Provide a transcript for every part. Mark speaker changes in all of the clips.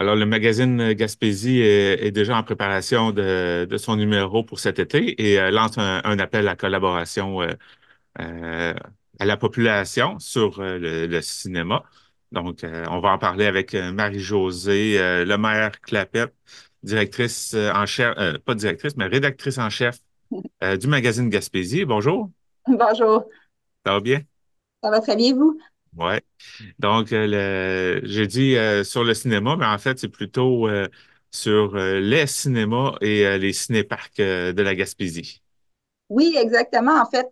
Speaker 1: Alors, le magazine Gaspésie est déjà en préparation de son numéro pour cet été et lance un appel à collaboration euh, à la population sur le cinéma. Donc, on va en parler avec Marie-Josée Lemaire-Clapette, directrice en chef, pas directrice, mais rédactrice en chef du magazine Gaspésie. Bonjour,
Speaker 2: Bonjour,
Speaker 1: ça va bien?
Speaker 2: ça va très bien, vous?
Speaker 1: Ouais. Donc, j'ai dit sur le cinéma, mais en fait, c'est plutôt sur les cinémas et les cinéparcs de la Gaspésie.
Speaker 2: Oui, exactement. En fait,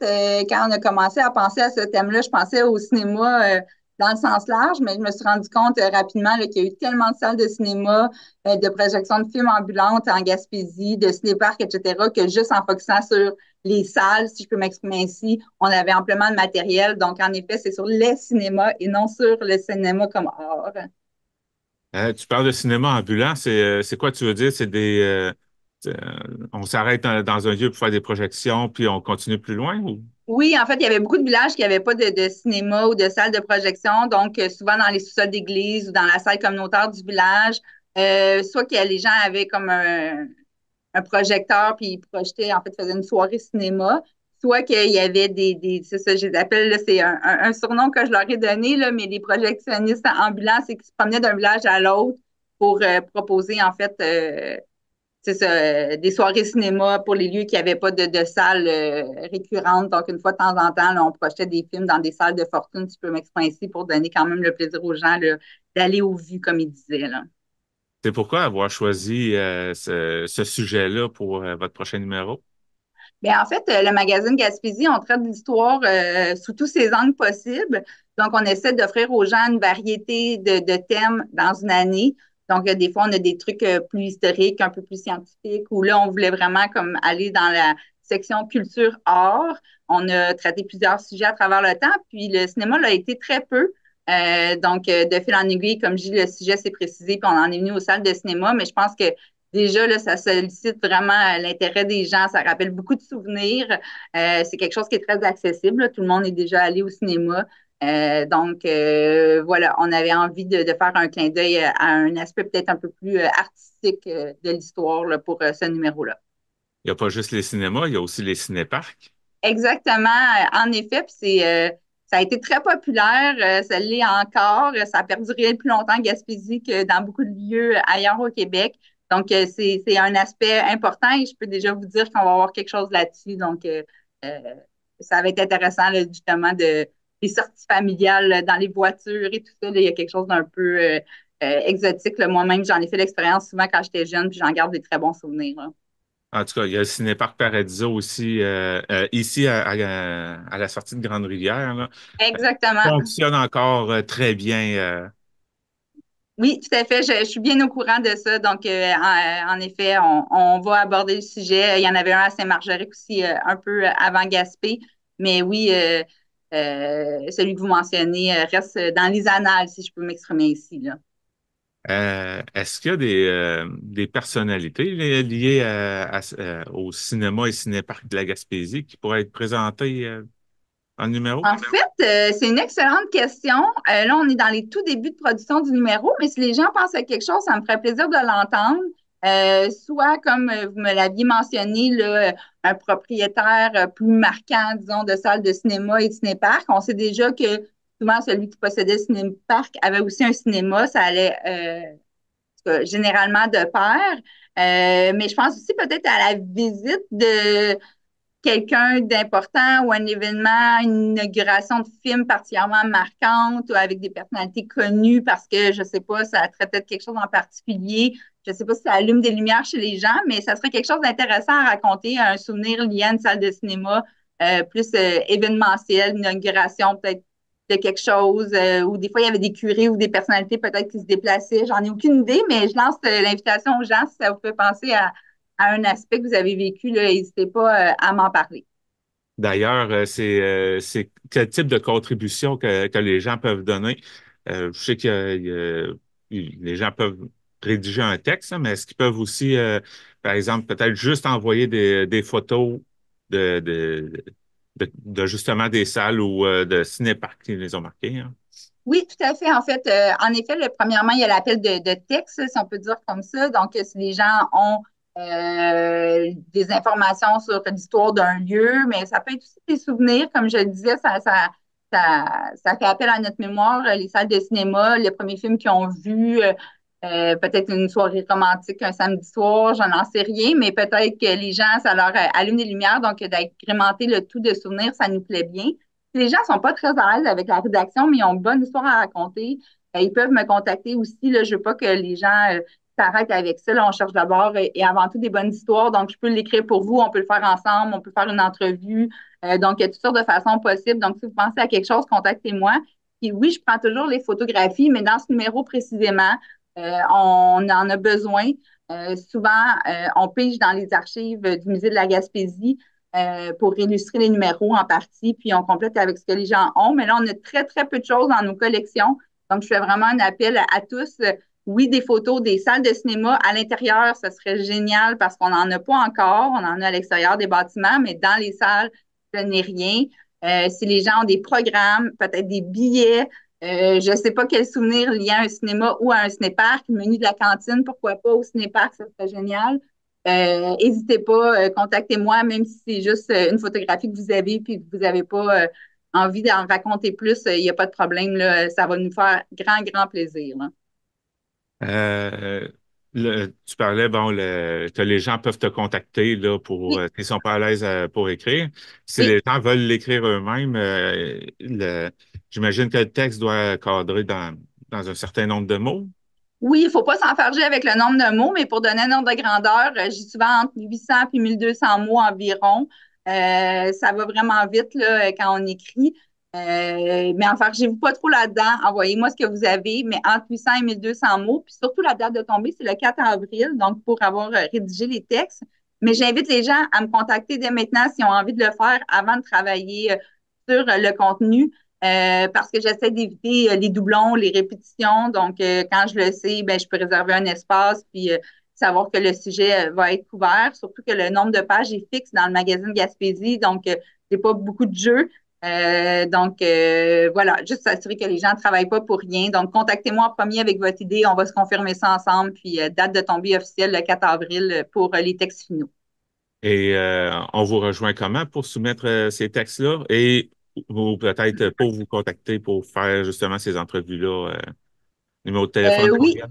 Speaker 2: quand on a commencé à penser à ce thème-là, je pensais au cinéma dans le sens large, mais je me suis rendu compte rapidement là, qu'il y a eu tellement de salles de cinéma, de projections de films ambulantes en Gaspésie, de cinéparcs, etc., que juste en focusant sur les salles, si je peux m'exprimer ainsi, on avait amplement de matériel. Donc, en effet, c'est sur les cinémas et non sur le cinéma comme art.
Speaker 1: Tu parles de cinéma ambulant, c'est quoi tu veux dire? On s'arrête dans un lieu pour faire des projections, puis on continue plus loin ou?
Speaker 2: Oui, en fait, il y avait beaucoup de villages qui n'avaient pas de cinéma ou de salle de projection. Donc, souvent dans les sous-sols d'église ou dans la salle communautaire du village, soit que les gens avaient comme un projecteur puis ils projetaient, en fait, faisaient une soirée cinéma, soit qu'il y avait c'est ça, je les appelle, là, c'est un surnom que je leur ai donné, là, mais les projectionnistes ambulants, c'est qu'ils se promenaient d'un village à l'autre pour proposer, en fait, c'est ça, des soirées cinéma pour les lieux qui n'avaient pas de salles récurrentes. Donc, une fois de temps en temps, là, on projetait des films dans des salles de fortune, si je peux m'exprimer ainsi, pour donner quand même le plaisir aux gens là, d'aller au vu, comme ils disaient. Là.
Speaker 1: C'est pourquoi avoir choisi ce sujet-là pour votre prochain numéro?
Speaker 2: Bien, en fait, le magazine Gaspésie, on traite l'histoire sous tous ses angles possibles. Donc, on essaie d'offrir aux gens une variété de thèmes dans une année. Donc, des fois, on a des trucs plus historiques, un peu plus scientifiques, où là, on voulait vraiment comme aller dans la section culture art. On a traité plusieurs sujets à travers le temps, puis le cinéma l'a été très peu. De fil en aiguille, comme je dis, le sujet s'est précisé, puis on en est venu aux salles de cinéma, mais je pense que déjà, là, ça sollicite vraiment l'intérêt des gens. Ça rappelle beaucoup de souvenirs. C'est quelque chose qui est très accessible. Là. Tout le monde est déjà allé au cinéma. Voilà, on avait envie de faire un clin d'œil à un aspect peut-être un peu plus artistique de l'histoire là, pour ce numéro-là.
Speaker 1: Il n'y a pas juste les cinémas, il y a aussi les cinéparcs.
Speaker 2: Exactement, en effet, puis ça a été très populaire, ça l'est encore, ça a perduré plus longtemps en Gaspésie que dans beaucoup de lieux ailleurs au Québec. Donc, c'est un aspect important et je peux déjà vous dire qu'on va avoir quelque chose là-dessus. Donc, euh, ça va être intéressant, là, justement, des sorties familiales dans les voitures et tout ça. Là, il y a quelque chose d'un peu exotique. Là. Moi-même, j'en ai fait l'expérience souvent quand j'étais jeune, puis j'en garde des très bons souvenirs. Là.
Speaker 1: En tout cas, il y a le cinéparc Paradiso aussi, ici à la sortie de Grande-Rivière, là.
Speaker 2: Exactement.
Speaker 1: Fonctionne encore très bien.
Speaker 2: Oui, tout à fait. Je suis bien au courant de ça. Donc, en effet, on va aborder le sujet. Il y en avait un à Saint-Marguerite aussi, un peu avant Gaspé. Mais oui, celui que vous mentionnez reste dans les annales, si je peux m'exprimer ici, là.
Speaker 1: Est-ce qu'il y a des personnalités liées au cinéma et cinéparc de la Gaspésie qui pourraient être présentées en numéro?
Speaker 2: En fait, c'est une excellente question. Là, on est dans les tout débuts de production du numéro, mais si les gens pensent à quelque chose, ça me ferait plaisir de l'entendre. Soit, comme vous me l'aviez mentionné, là, un propriétaire plus marquant, disons, de salle de cinéma et de cinéparc. On sait déjà que souvent, celui qui possédait le cinéparc avait aussi un cinéma. Ça allait généralement de pair. Mais je pense aussi peut-être à la visite de quelqu'un d'important ou un événement, une inauguration de film particulièrement marquante ou avec des personnalités connues parce que, je sais pas, ça traitait de quelque chose en particulier. Je sais pas si ça allume des lumières chez les gens, mais ça serait quelque chose d'intéressant à raconter, un souvenir lié à une salle de cinéma plus événementiel, une inauguration peut-être de quelque chose, ou des fois il y avait des curés ou des personnalités peut-être qui se déplaçaient. J'en ai aucune idée, mais je lance l'invitation aux gens si ça vous fait penser à un aspect que vous avez vécu, là, n'hésitez pas à m'en parler.
Speaker 1: D'ailleurs, c'est quel type de contribution que les gens peuvent donner? Je sais les gens peuvent rédiger un texte, hein, mais est-ce qu'ils peuvent aussi, par exemple, peut-être juste envoyer des photos de, de, justement des salles ou de cinéparcs qui les ont marqués, hein?
Speaker 2: Oui, tout à fait. En fait, en effet, premièrement, il y a l'appel de texte, si on peut dire comme ça. Donc, si les gens ont des informations sur l'histoire d'un lieu, mais ça peut être aussi des souvenirs, comme je le disais, ça fait appel à notre mémoire, les salles de cinéma, les premiers films qu'ils ont vus, peut-être une soirée romantique un samedi soir, j'en sais rien, mais peut-être que les gens, ça leur allume des lumières, donc d'agrémenter le tout de souvenirs, ça nous plaît bien. Si les gens ne sont pas très à l'aise avec la rédaction, mais ils ont une bonne histoire à raconter, ils peuvent me contacter aussi. Là, je ne veux pas que les gens s'arrêtent avec ça. Là, on cherche d'abord et avant tout des bonnes histoires. Donc, je peux l'écrire pour vous, on peut le faire ensemble, on peut faire une entrevue. Donc, il y a toutes sortes de façons possibles. Donc, si vous pensez à quelque chose, contactez-moi. Et oui, je prends toujours les photographies, mais dans ce numéro précisément, on en a besoin. Souvent, on pige dans les archives du Musée de la Gaspésie pour illustrer les numéros en partie, puis on complète avec ce que les gens ont. Mais là, on a très, très peu de choses dans nos collections. Donc, je fais vraiment un appel à tous. Oui, des photos des salles de cinéma à l'intérieur, ça serait génial parce qu'on n'en a pas encore. On en a à l'extérieur des bâtiments, mais dans les salles, je n'ai rien. Si les gens ont des programmes, peut-être des billets, je ne sais pas quel souvenir lié à un cinéma ou à un cinéparc, le menu de la cantine, pourquoi pas au cinéparc, ça serait génial. N'hésitez pas, contactez-moi, même si c'est juste une photographie que vous avez puis que vous n'avez pas envie d'en raconter plus, il n'y a pas de problème, là, ça va nous faire grand, grand plaisir. Là.
Speaker 1: Euh, Tu parlais, bon, que les gens peuvent te contacter là, pour,
Speaker 2: Oui,
Speaker 1: s'ils sont pas à l'aise pour écrire. Si
Speaker 2: oui.
Speaker 1: les gens veulent l'écrire eux-mêmes, j'imagine que le texte doit cadrer dans un certain nombre de mots.
Speaker 2: Oui, il ne faut pas s'enfarger avec le nombre de mots, mais pour donner un ordre de grandeur, j'ai souvent entre 800 et 1200 mots environ. Ça va vraiment vite là, quand on écrit. Mais enfargez-vous pas trop là-dedans. Envoyez-moi ce que vous avez, mais entre 800 et 1200 mots. Puis surtout, la date de tombée, c'est le 4 avril, donc pour avoir rédigé les textes. Mais j'invite les gens à me contacter dès maintenant s'ils ont envie de le faire avant de travailler sur le contenu. Parce que j'essaie d'éviter les doublons, les répétitions. Donc, quand je le sais, ben, je peux réserver un espace puis savoir que le sujet va être couvert. Surtout que le nombre de pages est fixe dans le magazine Gaspésie. Donc, c'est pas beaucoup de jeux. Voilà, juste s'assurer que les gens ne travaillent pas pour rien. Donc, contactez-moi en premier avec votre idée. On va se confirmer ça ensemble. Puis, date de tombée officielle le 4 avril pour les textes finaux.
Speaker 1: Et on vous rejoint comment pour soumettre ces textes-là? Et ou peut-être pour vous contacter pour faire justement ces entrevues-là, numéro de téléphone,
Speaker 2: Oui,
Speaker 1: courriel.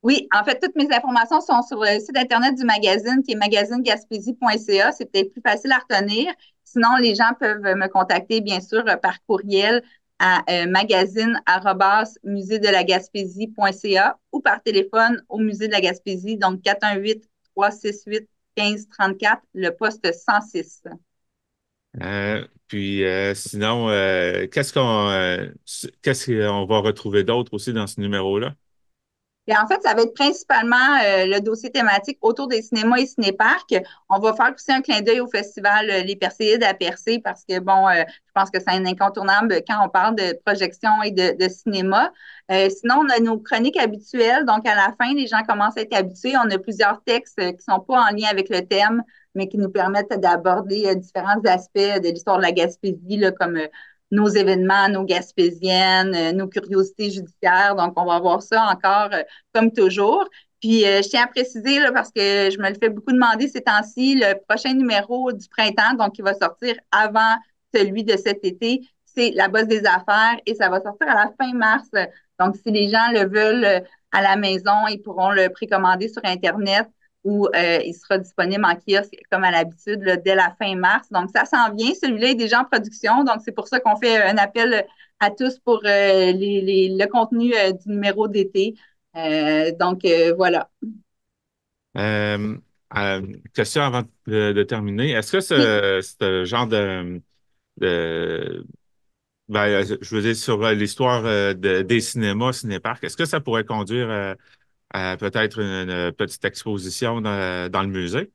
Speaker 2: Oui, en fait, toutes mes informations sont sur le site Internet du magazine qui est magazinegaspésie.ca. C'est peut-être plus facile à retenir. Sinon, les gens peuvent me contacter, bien sûr, par courriel à magazine@musédelagaspésie.ca ou par téléphone au Musée de la Gaspésie, donc 418-368-1534, le poste 106.
Speaker 1: Sinon, qu'est-ce qu'on va retrouver d'autre aussi dans ce numéro-là?
Speaker 2: Et en fait, ça va être principalement le dossier thématique autour des cinémas et cinéparcs. On va faire aussi un clin d'œil au festival Les Perséides à Percé parce que, bon, je pense que c'est un incontournable quand on parle de projection et de cinéma. Sinon, on a nos chroniques habituelles. Donc, à la fin, les gens commencent à être habitués. On a plusieurs textes qui ne sont pas en lien avec le thème, mais qui nous permettent d'aborder différents aspects de l'histoire de la Gaspésie, là, comme nos événements, nos gaspésiennes, nos curiosités judiciaires. Donc, on va voir ça encore comme toujours. Puis, je tiens à préciser, là, parce que je me le fais beaucoup demander ces temps-ci, le prochain numéro du printemps, donc qui va sortir avant celui de cet été, c'est La Bosse des affaires et ça va sortir à la fin mars. Donc, si les gens le veulent à la maison, ils pourront le précommander sur Internet ou il sera disponible en kiosque comme à l'habitude là, dès la fin mars. Donc, ça s'en vient. Celui-là est déjà en production. Donc, c'est pour ça qu'on fait un appel à tous pour le contenu du numéro d'été. Voilà.
Speaker 1: Euh, Question avant de terminer. Est-ce que
Speaker 2: Oui,
Speaker 1: ce genre de ben, je veux dire, sur l'histoire des cinémas, cinéparcs, est-ce que ça pourrait conduire à peut-être une petite exposition dans le musée?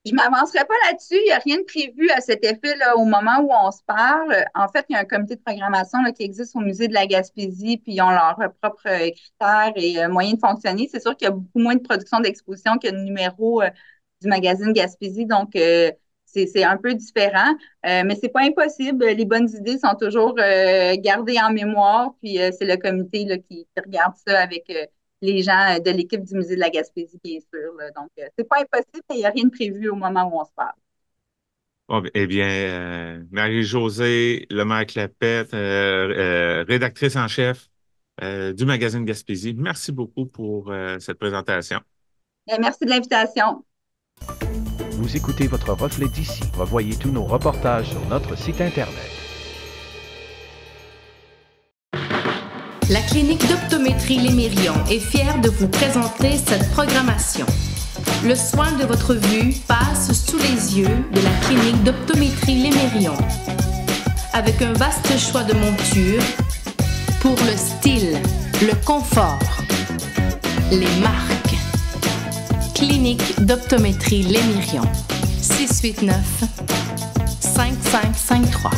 Speaker 2: je ne m'avancerai pas là-dessus. Il n'y a rien de prévu à cet effet là, au moment où on se parle. En fait, il y a un comité de programmation là, qui existe au musée de la Gaspésie, puis ils ont leurs propres critères et moyens de fonctionner. C'est sûr qu'il y a beaucoup moins de production d'exposition que de numéros du magazine Gaspésie. Donc, c'est un peu différent, mais c'est pas impossible. Les bonnes idées sont toujours gardées en mémoire, puis c'est le comité là, qui regarde ça avec les gens de l'équipe du Musée de la Gaspésie, bien sûr. Là. Donc, c'est pas impossible, mais il n'y a rien de prévu au moment où on se parle.
Speaker 1: Bon, eh bien, Marie-Josée Lemaire-Clapette, rédactrice en chef du magazine Gaspésie, merci beaucoup pour cette présentation.
Speaker 2: Merci de l'invitation.
Speaker 3: Vous écoutez votre reflet d'ici. Revoyez tous nos reportages sur notre site Internet.
Speaker 4: La clinique d'optométrie Lémirion est fière de vous présenter cette programmation. Le soin de votre vue passe sous les yeux de la clinique d'optométrie Lémirion. Avec un vaste choix de montures pour le style, le confort, les marques. Clinique d'optométrie Lémirion. 689 5553.